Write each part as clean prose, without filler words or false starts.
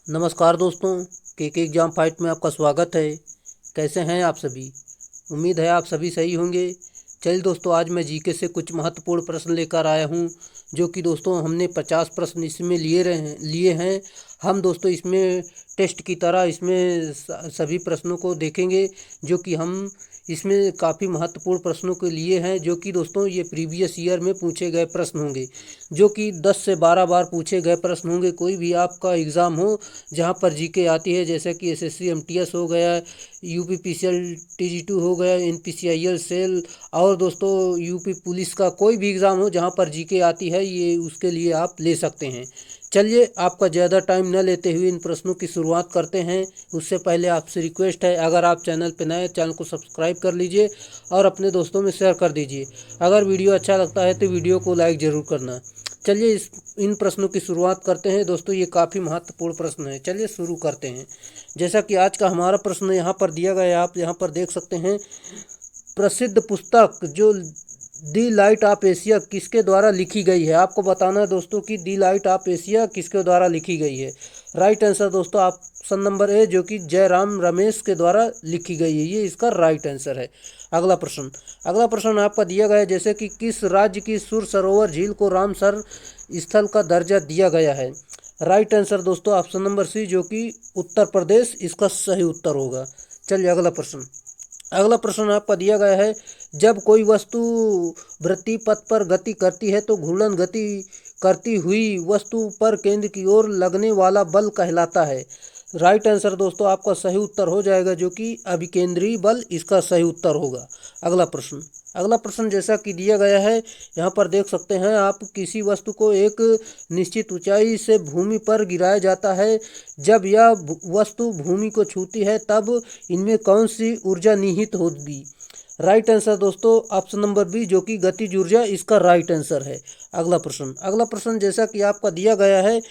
नमस्कार दोस्तों, के एग्जाम फाइट में आपका स्वागत है। कैसे हैं आप सभी? उम्मीद है आप सभी सही होंगे। चलिए दोस्तों, आज मैं जीके से कुछ महत्वपूर्ण प्रश्न लेकर आया हूं, जो कि दोस्तों हमने 50 प्रश्न इसमें लिए हैं। हम दोस्तों इसमें टेस्ट की तरह इसमें सभी प्रश्नों को देखेंगे, जो कि हम इसमें काफ़ी महत्वपूर्ण प्रश्नों के लिए हैं, जो कि दोस्तों ये प्रीवियस ईयर में पूछे गए प्रश्न होंगे, जो कि 10 से 12 बार पूछे गए प्रश्न होंगे। कोई भी आपका एग्ज़ाम हो जहाँ पर जीके आती है, जैसे कि एसएससी एमटीएस हो गया, यूपीपीसीएल टीजी2 हो गया, एनपीसीआईएल सेल, और दोस्तों यूपी पुलिस का कोई भी एग्ज़ाम हो जहाँ पर जीके आती है, ये उसके लिए आप ले सकते हैं। चलिए, आपका ज़्यादा टाइम न लेते हुए इन प्रश्नों की शुरुआत करते हैं। उससे पहले आपसे रिक्वेस्ट है, अगर आप चैनल पर नए, चैनल को सब्सक्राइब कर लीजिए और अपने दोस्तों में शेयर कर दीजिए। अगर वीडियो अच्छा लगता है तो वीडियो को लाइक ज़रूर करना। चलिए इन प्रश्नों की शुरुआत करते हैं। दोस्तों ये काफ़ी महत्वपूर्ण प्रश्न है। चलिए शुरू करते हैं। जैसा कि आज का हमारा प्रश्न यहाँ पर दिया गया है, आप यहाँ पर देख सकते हैं। प्रसिद्ध पुस्तक जो दी लाइट ऑफ एशिया किसके द्वारा लिखी गई है? आपको बताना है दोस्तों कि दी लाइट ऑफ एशिया किसके द्वारा लिखी गई है। राइट आंसर दोस्तों ऑप्शन नंबर ए, जो कि जयराम रमेश के द्वारा लिखी गई है, ये इसका राइट आंसर है। अगला प्रश्न आपका दिया गया है, जैसे कि किस राज्य की सुर सरोवर झील को रामसर स्थल का दर्जा दिया गया है? राइट आंसर दोस्तों ऑप्शन नंबर सी, जो कि उत्तर प्रदेश इसका सही उत्तर होगा। चलिए अगला प्रश्न आपका दिया गया है, जब कोई वस्तु वृत्तीय पथ पर गति करती है तो घूर्णन गति करती हुई वस्तु पर केंद्र की ओर लगने वाला बल कहलाता है। राइट आंसर दोस्तों आपका सही उत्तर हो जाएगा, जो कि अभिकेंद्रीय बल इसका सही उत्तर होगा। अगला प्रश्न जैसा कि दिया गया है, यहाँ पर देख सकते हैं आप, किसी वस्तु को एक निश्चित ऊंचाई से भूमि पर गिराया जाता है। जब यह वस्तु भूमि को छूती है तब इनमें कौन सी ऊर्जा निहित होगी? राइट आंसर दोस्तों ऑप्शन नंबर बी, जो कि गतिज ऊर्जा इसका राइट आंसर है। अगला प्रश्न जैसा कि आपका दिया गया है,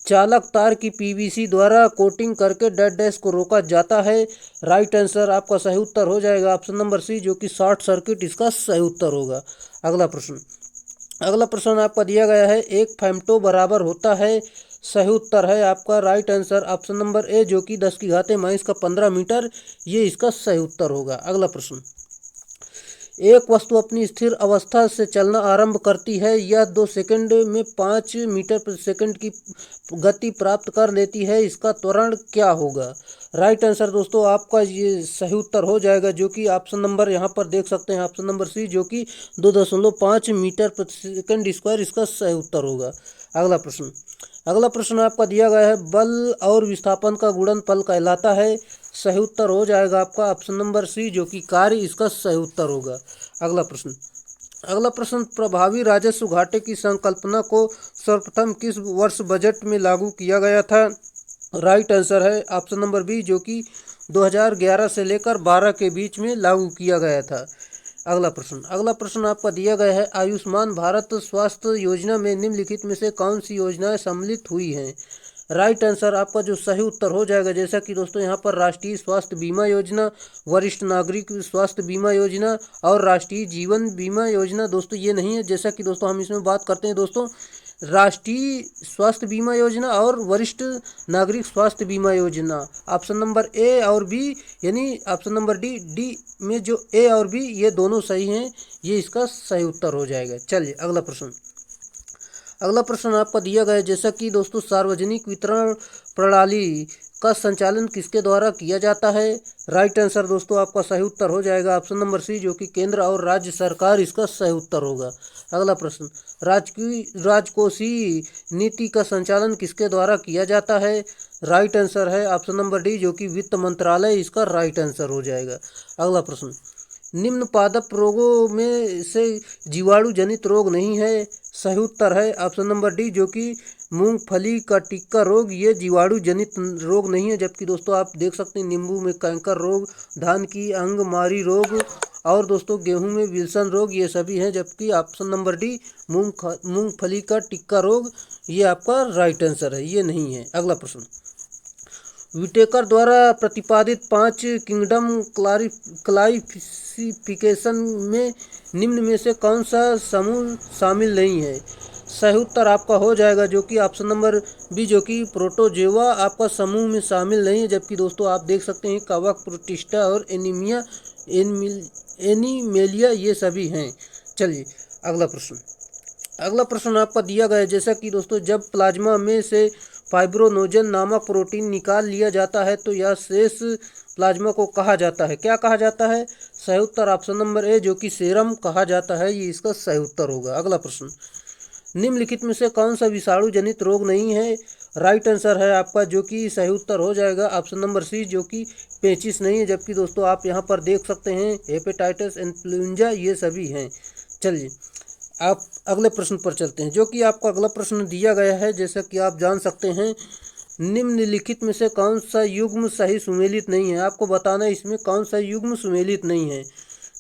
चालक तार की पीवीसी द्वारा कोटिंग करके डेड डैश को रोका जाता है। राइट आंसर आपका सही उत्तर हो जाएगा ऑप्शन नंबर सी, जो कि शॉर्ट सर्किट इसका सही उत्तर होगा। अगला प्रश्न आपका दिया गया है, एक फेम्टो बराबर होता है। सही उत्तर है आपका right answer option number A, जो कि 10⁻⁻15 मीटर, ये इसका सही उत्तर होगा। अगला प्रश्न, एक वस्तु अपनी स्थिर अवस्था से चलना आरंभ करती है। यह 2 सेकंड में 5 मीटर प्रति सेकंड की गति प्राप्त कर लेती है। इसका त्वरण क्या होगा? राइट आंसर दोस्तों आपका ये सही उत्तर हो जाएगा, जो कि ऑप्शन नंबर यहाँ पर देख सकते हैं ऑप्शन नंबर सी, जो कि 2.5 मीटर प्रति सेकंड स्क्वायर इसका सही उत्तर होगा। अगला प्रश्न आपका दिया गया है, बल और विस्थापन का गुणनफल कहलाता है। सही उत्तर हो जाएगा आपका ऑप्शन नंबर सी, जो कि कार्य इसका सही उत्तर होगा। अगला प्रश्न प्रभावी राजस्व घाटे की संकल्पना को सर्वप्रथम किस वर्ष बजट में लागू किया गया था? राइट आंसर है ऑप्शन नंबर बी, जो कि 2011 से लेकर 12 के बीच में लागू किया गया था। अगला प्रश्न आपका दिया गया है, आयुष्मान भारत स्वास्थ्य योजना में निम्नलिखित में से कौन सी योजनाएं सम्मिलित हुई हैं? राइट आंसर आपका जो सही उत्तर हो जाएगा, जैसा कि दोस्तों यहाँ पर राष्ट्रीय स्वास्थ्य बीमा योजना, वरिष्ठ नागरिक स्वास्थ्य बीमा योजना और राष्ट्रीय जीवन बीमा योजना दोस्तों ये नहीं है। जैसा कि दोस्तों हम इसमें बात करते हैं दोस्तों, राष्ट्रीय स्वास्थ्य बीमा योजना और वरिष्ठ नागरिक स्वास्थ्य बीमा योजना, ऑप्शन नंबर ए और बी, यानी ऑप्शन नंबर डी में जो ए और बी ये दोनों सही हैं, ये इसका सही उत्तर हो जाएगा। चलिए अगला प्रश्न आपका दिया गया है, जैसा कि दोस्तों सार्वजनिक वितरण प्रणाली का संचालन किसके द्वारा किया जाता है? राइट आंसर दोस्तों आपका सही उत्तर हो जाएगा ऑप्शन नंबर सी, जो कि केंद्र और राज्य सरकार इसका सही उत्तर होगा। अगला प्रश्न, राजकोषीय नीति का संचालन किसके द्वारा किया जाता है? राइट आंसर है ऑप्शन नंबर डी, जो कि वित्त मंत्रालय इसका राइट आंसर हो जाएगा। अगला प्रश्न, निम्न पादप रोगों में से जीवाणु जनित रोग नहीं है। सही उत्तर है ऑप्शन नंबर डी, जो कि मूंगफली का टिक्का रोग, ये जीवाणु जनित रोग नहीं है। जबकि दोस्तों आप देख सकते हैं नींबू में कैंकर रोग, धान की अंगमारी रोग और दोस्तों गेहूं में विल्सन रोग, ये सभी हैं। जबकि ऑप्शन नंबर डी मूंगफली का टिक्का रोग ये आपका राइट आंसर है, ये नहीं है। अगला प्रश्न, विटेकर द्वारा प्रतिपादित 5 किंगडम क्लासिफिकेशन में निम्न में से कौन सा समूह शामिल नहीं है? सही उत्तर आपका हो जाएगा जो कि ऑप्शन नंबर बी, जो कि प्रोटोजोआ आपका समूह में शामिल नहीं है। जबकि दोस्तों आप देख सकते हैं कवक, प्रोटिस्टा और एनीमेलिया ये सभी हैं। चलिए अगला प्रश्न। अगला प्रश्न आपका दिया गया है, जैसा कि दोस्तों जब प्लाज्मा में से फाइब्रोनोजन नामक प्रोटीन निकाल लिया जाता है तो यह शेष प्लाज्मा को कहा जाता है, क्या कहा जाता है? सही उत्तर ऑप्शन नंबर ए, जो कि सीरम कहा जाता है, ये इसका सही उत्तर होगा। अगला प्रश्न। निम्नलिखित में से कौन सा विषाणु जनित रोग नहीं है? राइट आंसर है आपका जो कि सही उत्तर हो जाएगा ऑप्शन नंबर सी, जो कि पेचिस नहीं है। जबकि दोस्तों आप यहाँ पर देख सकते हैं हेपेटाइटिस, इन्फ्लुएंजा ये सभी हैं। चलिए आप अगले प्रश्न पर चलते हैं, जो कि आपका अगला प्रश्न दिया गया है। जैसा कि आप जान सकते हैं, निम्नलिखित में से कौन सा युग्म सही सुमेलित नहीं है? आपको बताना है इसमें कौन सा युग्म सुमेलित नहीं है।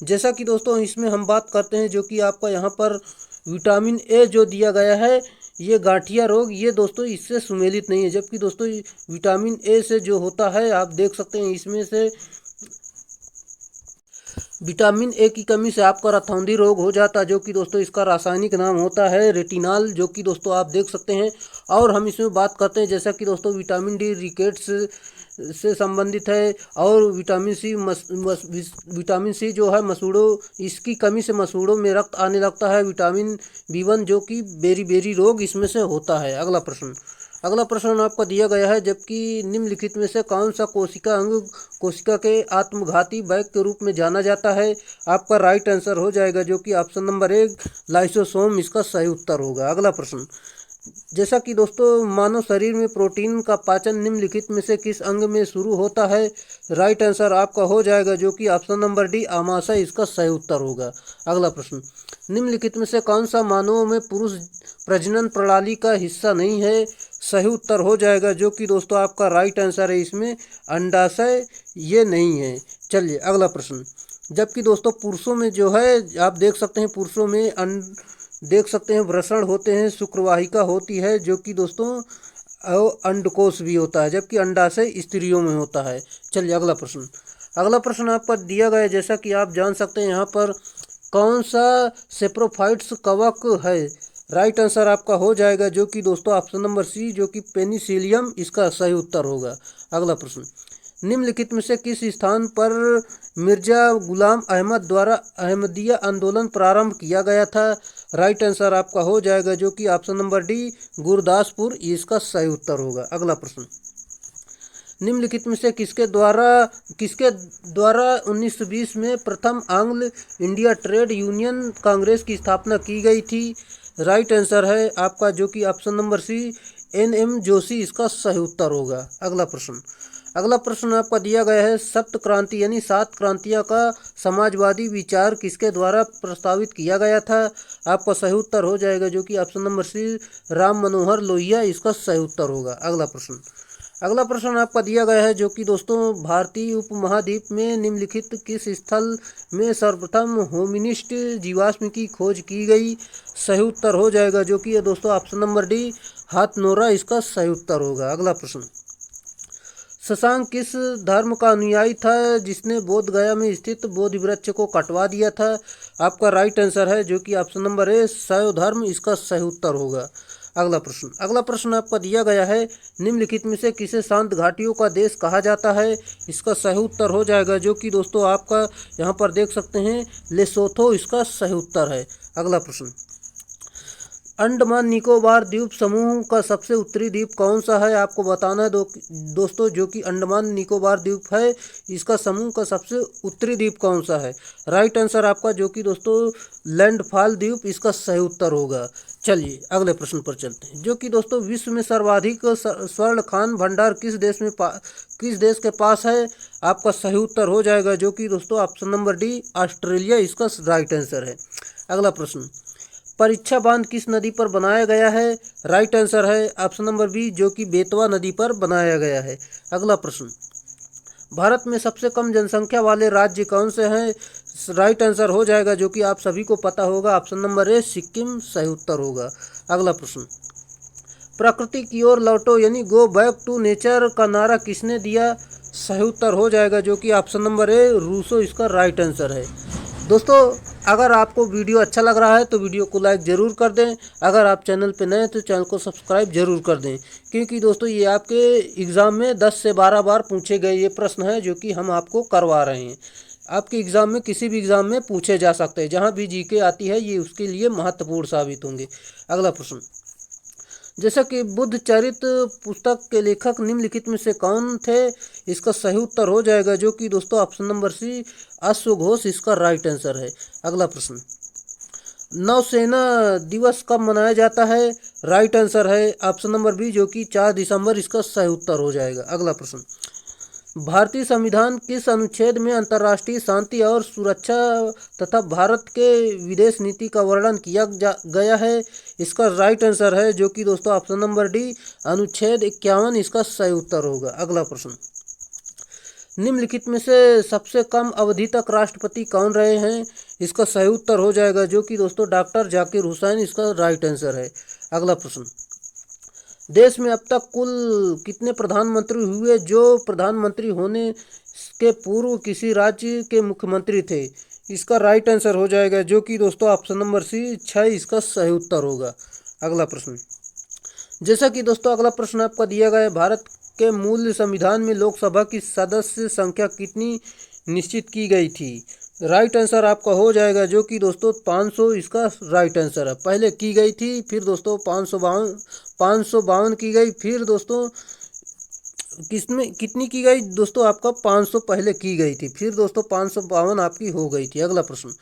जैसा कि दोस्तों इसमें हम बात करते हैं, जो कि आपका यहाँ पर विटामिन ए जो दिया गया है, ये गांठिया रोग, ये दोस्तों इससे सुमेलित नहीं है। जबकि दोस्तों विटामिन ए से जो होता है, आप देख सकते हैं इसमें से विटामिन ए की कमी से आपका रतौंधी रोग हो जाता है, जो कि दोस्तों इसका रासायनिक नाम होता है रेटिनॉल, जो कि दोस्तों आप देख सकते हैं। और हम इसमें बात करते हैं, जैसा कि दोस्तों विटामिन डी रिकेट्स से संबंधित है। और विटामिन सी जो है मसूड़ों, इसकी कमी से मसूड़ों में रक्त आने लगता है। विटामिन B1 जो कि बेरी रोग इसमें से होता है। अगला प्रश्न। अगला प्रश्न आपका दिया गया है, जबकि निम्नलिखित में से कौन सा कोशिका अंग कोशिका के आत्मघाती बैग के रूप में जाना जाता है? आपका राइट आंसर हो जाएगा जो कि ऑप्शन नंबर एक, लाइसोसोम इसका सही उत्तर होगा। अगला प्रश्न। जैसा कि दोस्तों मानव शरीर में प्रोटीन का पाचन निम्नलिखित में से किस अंग में शुरू होता है? राइट आंसर आपका हो जाएगा जो कि ऑप्शन नंबर डी, आमाशय इसका सही उत्तर होगा। अगला प्रश्न। निम्नलिखित में से कौन सा मानवों में पुरुष प्रजनन प्रणाली का हिस्सा नहीं है? सही उत्तर हो जाएगा जो कि दोस्तों आपका राइट आंसर है इसमें, अंडाशय ये नहीं है। चलिए अगला प्रश्न। जबकि दोस्तों पुरुषों में जो है, आप देख सकते हैं पुरुषों में देख सकते हैं वृषण होते हैं, शुक्रवाहिका होती है, जो कि दोस्तों अंडकोश भी होता है, जबकि अंडाशय स्त्रियों में होता है। चलिए अगला प्रश्न। अगला प्रश्न आपका दिया गया है, जैसा कि आप जान सकते हैं यहाँ पर कौन सा सेप्रोफाइट्स कवक है? राइट आंसर आपका हो जाएगा जो कि दोस्तों ऑप्शन नंबर सी, जो कि पेनिसिलियम इसका सही उत्तर होगा। अगला प्रश्न। निम्नलिखित में से किस स्थान पर मिर्जा गुलाम अहमद द्वारा अहमदिया आंदोलन प्रारंभ किया गया था? राइट आंसर आपका हो जाएगा जो कि ऑप्शन नंबर डी, गुरदासपुर इसका सही उत्तर होगा। अगला प्रश्न। निम्नलिखित में से किसके द्वारा 1920 में प्रथम आंग्ल इंडिया ट्रेड यूनियन कांग्रेस की स्थापना की गई थी? राइट आंसर है आपका जो कि option number C, NM Joshi इसका सही उत्तर होगा। अगला प्रश्न। अगला प्रश्न आपका दिया गया है, सप्त क्रांति यानी 7 क्रांतियों का समाजवादी विचार किसके द्वारा प्रस्तावित किया गया था? आपका सही उत्तर हो जाएगा जो कि ऑप्शन नंबर सी, राम मनोहर लोहिया इसका सही उत्तर होगा। अगला प्रश्न। अगला प्रश्न आपका दिया गया है, जो कि दोस्तों भारतीय उपमहाद्वीप में निम्नलिखित किस स्थल में सर्वप्रथम होमिनिस्ट जीवाश्म की खोज की गई? सही उत्तर हो जाएगा जो कि दोस्तों ऑप्शन नंबर डी, हाथनोरा इसका सही उत्तर होगा। अगला प्रश्न। शशांक किस धर्म का अनुयायी था जिसने बोध गया में स्थित बोधि वृक्ष को कटवा दिया था? आपका राइट आंसर है जो कि ऑप्शन नंबर ए, शैव धर्म इसका सही उत्तर होगा। अगला प्रश्न। अगला प्रश्न आपका दिया गया है, निम्नलिखित में से किसे शांत घाटियों का देश कहा जाता है? इसका सही उत्तर हो जाएगा जो कि दोस्तों आपका यहाँ पर देख सकते हैं, लेसोथो इसका सही उत्तर है। अगला प्रश्न। अंडमान निकोबार द्वीप समूह का सबसे उत्तरी द्वीप कौन सा है? आपको बताना है दोस्तों जो कि अंडमान निकोबार द्वीप है, इसका समूह का सबसे उत्तरी द्वीप कौन सा है? राइट आंसर आपका जो कि दोस्तों लैंडफॉल द्वीप इसका सही उत्तर होगा। चलिए अगले प्रश्न पर चलते हैं, जो कि दोस्तों विश्व में सर्वाधिक स्वर्ण खान भंडार किस देश के पास है? आपका सही उत्तर हो जाएगा जो कि दोस्तों ऑप्शन नंबर डी, ऑस्ट्रेलिया इसका राइट आंसर है। अगला प्रश्न। परीक्षा बांध किस नदी पर बनाया गया है? राइट आंसर है ऑप्शन नंबर बी, जो कि बेतवा नदी पर बनाया गया है। अगला प्रश्न। भारत में सबसे कम जनसंख्या वाले राज्य कौन से हैं? राइट आंसर हो जाएगा जो कि आप सभी को पता होगा, ऑप्शन नंबर ए, सिक्किम सही उत्तर होगा। अगला प्रश्न। प्रकृति की ओर लौटो यानी गो बैक टू नेचर का नारा किसने दिया? सही उत्तर हो जाएगा जो कि ऑप्शन नंबर ए, रूसो इसका राइट आंसर है। दोस्तों, अगर आपको वीडियो अच्छा लग रहा है तो वीडियो को लाइक ज़रूर कर दें। अगर आप चैनल पे नए हैं तो चैनल को सब्सक्राइब ज़रूर कर दें, क्योंकि दोस्तों ये आपके एग्ज़ाम में 10 से 12 बार पूछे गए ये प्रश्न हैं जो कि हम आपको करवा रहे हैं। आपके एग्ज़ाम में किसी भी एग्ज़ाम में पूछे जा सकते हैं, जहाँ भी जीके आती है ये उसके लिए महत्वपूर्ण साबित होंगे। अगला प्रश्न, जैसा कि बुद्ध चरित पुस्तक के लेखक निम्नलिखित में से कौन थे? इसका सही उत्तर हो जाएगा जो कि दोस्तों ऑप्शन नंबर सी, अश्वघोष इसका राइट आंसर है। अगला प्रश्न, नौसेना दिवस कब मनाया जाता है? राइट आंसर है ऑप्शन नंबर बी जो कि 4 दिसंबर इसका सही उत्तर हो जाएगा। अगला प्रश्न, भारतीय संविधान किस अनुच्छेद में अंतर्राष्ट्रीय शांति और सुरक्षा तथा भारत के विदेश नीति का वर्णन किया गया है? इसका राइट आंसर है जो कि दोस्तों ऑप्शन नंबर डी, अनुच्छेद 51 इसका सही उत्तर होगा। अगला प्रश्न, निम्नलिखित में से सबसे कम अवधि तक राष्ट्रपति कौन रहे हैं? इसका सही उत्तर हो जाएगा जो कि दोस्तों डॉक्टर जाकिर हुसैन इसका राइट आंसर है। अगला प्रश्न, देश में अब तक कुल कितने प्रधानमंत्री हुए जो प्रधानमंत्री होने के पूर्व किसी राज्य के मुख्यमंत्री थे? इसका राइट आंसर हो जाएगा जो कि दोस्तों ऑप्शन नंबर सी, 6 इसका सही उत्तर होगा। अगला प्रश्न, जैसा कि दोस्तों अगला प्रश्न आपका दिया गया है, भारत के मूल संविधान में लोकसभा की सदस्य संख्या कितनी निश्चित की गई थी? राइट आंसर आपका हो जाएगा जो कि दोस्तों 500 इसका राइट आंसर है। पहले की गई थी, फिर दोस्तों 552 की गई, फिर दोस्तों किसमें कितनी की गई? दोस्तों आपका 500 पहले की गई थी, फिर दोस्तों 552 आपकी हो गई थी। अगला प्रश्न,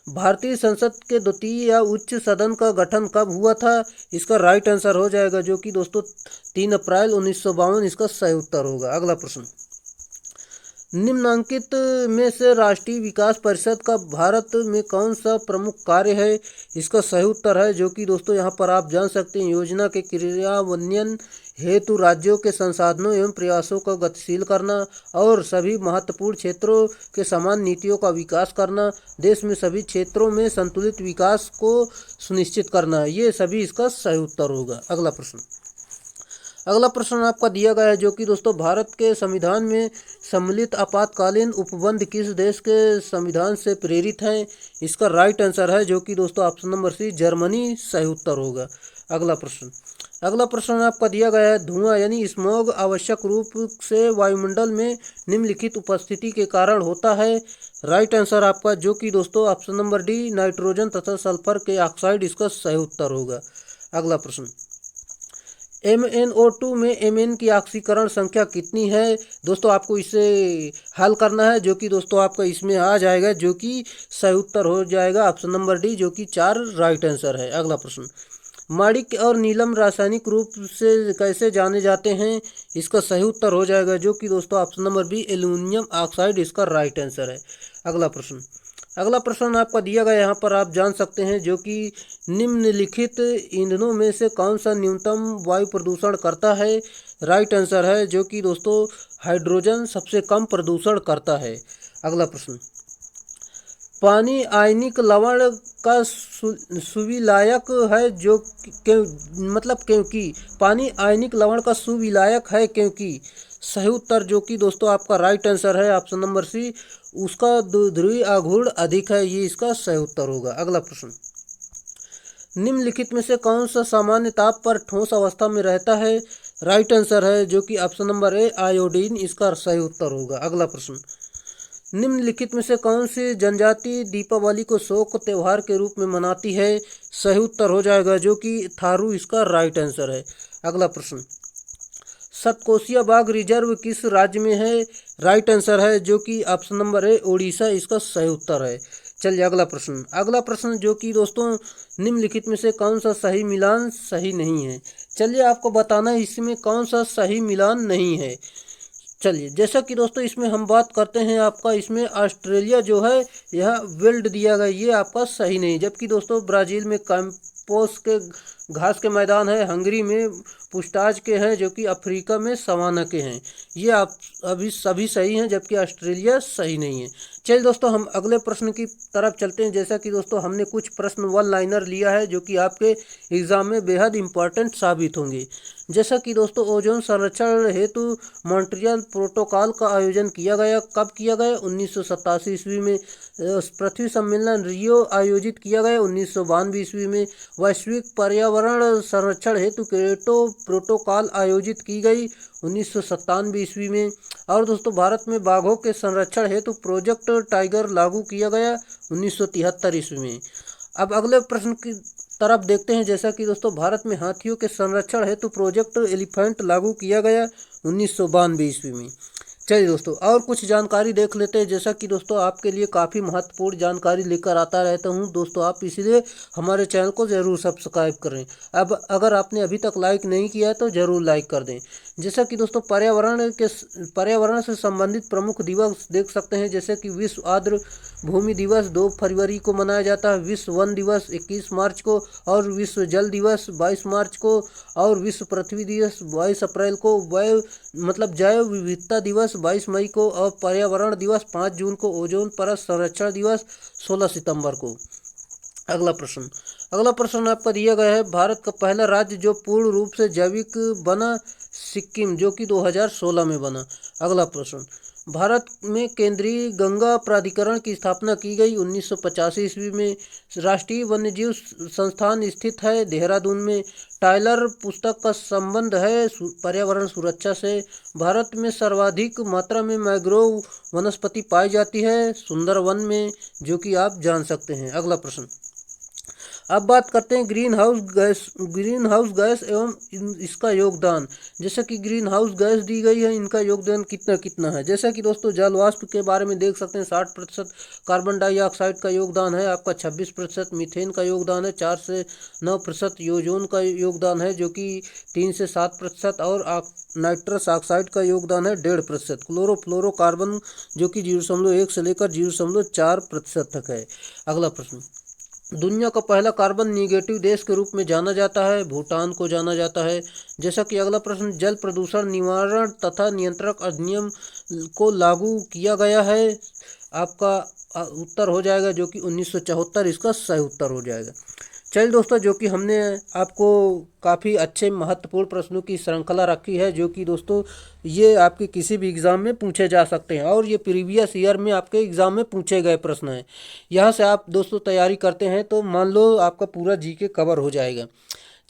भारतीय संसद के द्वितीय या उच्च सदन का गठन कब हुआ था? इसका राइट आंसर हो जाएगा जो कि दोस्तों 3 अप्रैल 1952 इसका सही उत्तर होगा। अगला प्रश्न, निम्नांकित में से राष्ट्रीय विकास परिषद का भारत में कौन सा प्रमुख कार्य है? इसका सही उत्तर है जो कि दोस्तों यहाँ पर आप जान सकते हैं, योजना के क्रियान्वयन हेतु राज्यों के संसाधनों एवं प्रयासों को गतिशील करना और सभी महत्वपूर्ण क्षेत्रों के समान नीतियों का विकास करना, देश में सभी क्षेत्रों में संतुलित विकास को सुनिश्चित करना, ये सभी इसका सही उत्तर होगा। अगला प्रश्न आपका दिया गया है जो कि दोस्तों भारत के संविधान में सम्मिलित आपातकालीन उपबंध किस देश के संविधान से प्रेरित हैं? इसका राइट आंसर है जो कि दोस्तों ऑप्शन नंबर सी, जर्मनी सही उत्तर होगा। अगला प्रश्न आपका दिया गया है, धुआं यानी स्मॉग आवश्यक रूप से वायुमंडल में निम्नलिखित उपस्थिति के कारण होता है? राइट आंसर आपका जो कि दोस्तों ऑप्शन नंबर डी, नाइट्रोजन तथा सल्फर के ऑक्साइड इसका सही उत्तर होगा। अगला प्रश्न, MnO2 में Mn की ऑक्सीकरण संख्या कितनी है? दोस्तों आपको इसे हल करना है जो कि दोस्तों आपका इसमें आ जाएगा जो कि सही उत्तर हो जाएगा ऑप्शन नंबर डी जो कि 4 राइट आंसर है। अगला प्रश्न, माणिक्य और नीलम रासायनिक रूप से कैसे जाने जाते हैं? इसका सही उत्तर हो जाएगा जो कि दोस्तों option number B, aluminium oxide इसका राइट आंसर है। अगला प्रश्न आपका दिया गया यहाँ पर आप जान सकते हैं जो कि निम्नलिखित ईंधनों में से कौन सा न्यूनतम वायु प्रदूषण करता है? राइट आंसर है जो कि दोस्तों हाइड्रोजन सबसे कम प्रदूषण करता है। अगला प्रश्न, पानी आयनिक लवण का सुविलायक है जो क्योंकि पानी आयनिक लवण का सुविलायक है क्योंकि? सही उत्तर जो कि दोस्तों आपका राइट आंसर है ऑप्शन नंबर सी, उसका ध्रुवीय आघूर्ण अधिक है, ये इसका सही उत्तर होगा। अगला प्रश्न, निम्नलिखित में से कौन सा सामान्य ताप पर ठोस अवस्था में रहता है? राइट आंसर है जो कि ऑप्शन नंबर ए, आयोडीन इसका सही उत्तर होगा। अगला प्रश्न, निम्नलिखित में से कौन सी जनजाति दीपावली को शोक त्यौहार के रूप में मनाती है? सही उत्तर हो जाएगा जो कि थारू इसका राइट आंसर है। अगला प्रश्न, सतकोशिया बाघ रिजर्व किस राज्य में है? राइट आंसर है जो कि ऑप्शन नंबर ए, ओडिशा इसका सही उत्तर है। चलिए अगला प्रश्न जो कि दोस्तों निम्नलिखित में से कौन सा सही मिलान सही नहीं है? चलिए आपको बताना है इसमें कौन सा सही मिलान नहीं है। चलिए जैसा कि दोस्तों इसमें हम बात करते हैं, आपका इसमें ऑस्ट्रेलिया जो है यह वेल्ड दिया गया, ये आपका सही नहीं, जबकि दोस्तों ब्राज़ील में कैंपोस के घास के मैदान है, हंगरी में पुस्ताज के हैं, जो कि अफ्रीका में सवाना के हैं, ये आप अभी सभी सही हैं, जबकि ऑस्ट्रेलिया सही नहीं है। चलिए दोस्तों हम अगले प्रश्न की तरफ चलते हैं। जैसा कि दोस्तों हमने कुछ प्रश्न वन लाइनर लिया है जो कि आपके एग्ज़ाम में बेहद इम्पॉर्टेंट साबित होंगे। जैसा कि दोस्तों ओजोन संरक्षण हेतु मॉन्ट्रियल प्रोटोकॉल का आयोजन किया गया, कब किया गया? 1987 ईस्वी में। पृथ्वी सम्मेलन रियो आयोजित किया गया 1992 ईस्वी में। वैश्विक पर्यावरण संरक्षण हेतु क्योटो प्रोटोकॉल आयोजित की गई 1997 ईस्वी में। और दोस्तों भारत में बाघों के संरक्षण हेतु प्रोजेक्ट टाइगर लागू किया गया 1973 ईस्वी में। अब अगले प्रश्न की तरफ देखते हैं। जैसा कि दोस्तों भारत में हाथियों के संरक्षण हेतु प्रोजेक्ट एलिफेंट लागू किया गया 1992 ईस्वी में। चलिए दोस्तों और कुछ जानकारी देख लेते हैं। जैसा कि दोस्तों आपके लिए काफ़ी महत्वपूर्ण जानकारी लेकर आता रहता हूं दोस्तों, आप इसलिए हमारे चैनल को ज़रूर सब्सक्राइब करें। अब अगर आपने अभी तक लाइक नहीं किया है तो ज़रूर लाइक कर दें। जैसा कि दोस्तों पर्यावरण से संबंधित प्रमुख दिवस देख सकते हैं। जैसे कि विश्व आर्द्र भूमि दिवस 2 फरवरी को मनाया जाता है, विश्व वन दिवस 21 मार्च को, और विश्व जल दिवस 22 मार्च को, और विश्व पृथ्वी दिवस 22 अप्रैल को, जैव विविधता दिवस 22 मई को, और पर्यावरण दिवस 5 जून को, ओजोन परत संरक्षण दिवस 16 सितंबर को। अगला प्रश्न आपका दिया गया है। भारत का पहला राज्य जो पूर्ण रूप से जैविक बना, सिक्किम, जो कि 2016 में बना। अगला प्रश्न, भारत में केंद्रीय गंगा प्राधिकरण की स्थापना की गई 1985 ईस्वी में। राष्ट्रीय वन्यजीव संस्थान स्थित है देहरादून में। टाइलर पुस्तक का संबंध है पर्यावरण सुरक्षा से। भारत में सर्वाधिक मात्रा में मैंग्रोव वनस्पति पाई जाती है सुंदरवन में, जो कि आप जान सकते हैं। अगला प्रश्न, अब बात करते हैं ग्रीन हाउस गैस एवं इसका योगदान। जैसा कि ग्रीन हाउस गैस दी गई है, इनका योगदान कितना है। जैसा कि दोस्तों जल वाष्प के बारे में देख सकते हैं 60%, कार्बन डाइऑक्साइड का योगदान है आपका 26%, मीथेन का योगदान है 4 से 9%, ओजोन का योगदान है जो कि 3 से 7%, और नाइट्रस ऑक्साइड का योगदान है 1.5%, क्लोरोफ्लोरोकार्बन जो कि 0.1 से लेकर 0.4% तक है। अगला प्रश्न, दुनिया का पहला कार्बन निगेटिव देश के रूप में जाना जाता है, भूटान को जाना जाता है। जैसा कि अगला प्रश्न, जल प्रदूषण निवारण तथा नियंत्रण अधिनियम को लागू किया गया है। आपका उत्तर हो जाएगा जो कि 1974, इसका सही उत्तर हो जाएगा। चलिए दोस्तों, जो कि हमने आपको काफ़ी अच्छे महत्वपूर्ण प्रश्नों की श्रृंखला रखी है, जो कि दोस्तों ये आपके किसी भी एग्ज़ाम में पूछे जा सकते हैं, और ये प्रीवियस ईयर में आपके एग्ज़ाम में पूछे गए प्रश्न हैं। यहाँ से आप दोस्तों तैयारी करते हैं तो मान लो आपका पूरा जीके कवर हो जाएगा।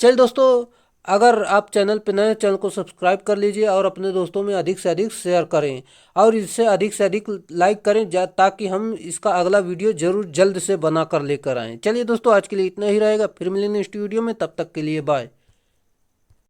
चलिए दोस्तों, अगर आप चैनल पर नए, चैनल को सब्सक्राइब कर लीजिए और अपने दोस्तों में अधिक से अधिक शेयर करें, और इससे अधिक से अधिक लाइक करें, ताकि हम इसका अगला वीडियो जरूर जल्द से बना कर लेकर आएँ। चलिए दोस्तों, आज के लिए इतना ही रहेगा, फिर मिलेंगे नेक्स्ट वीडियो में, तब तक के लिए बाय।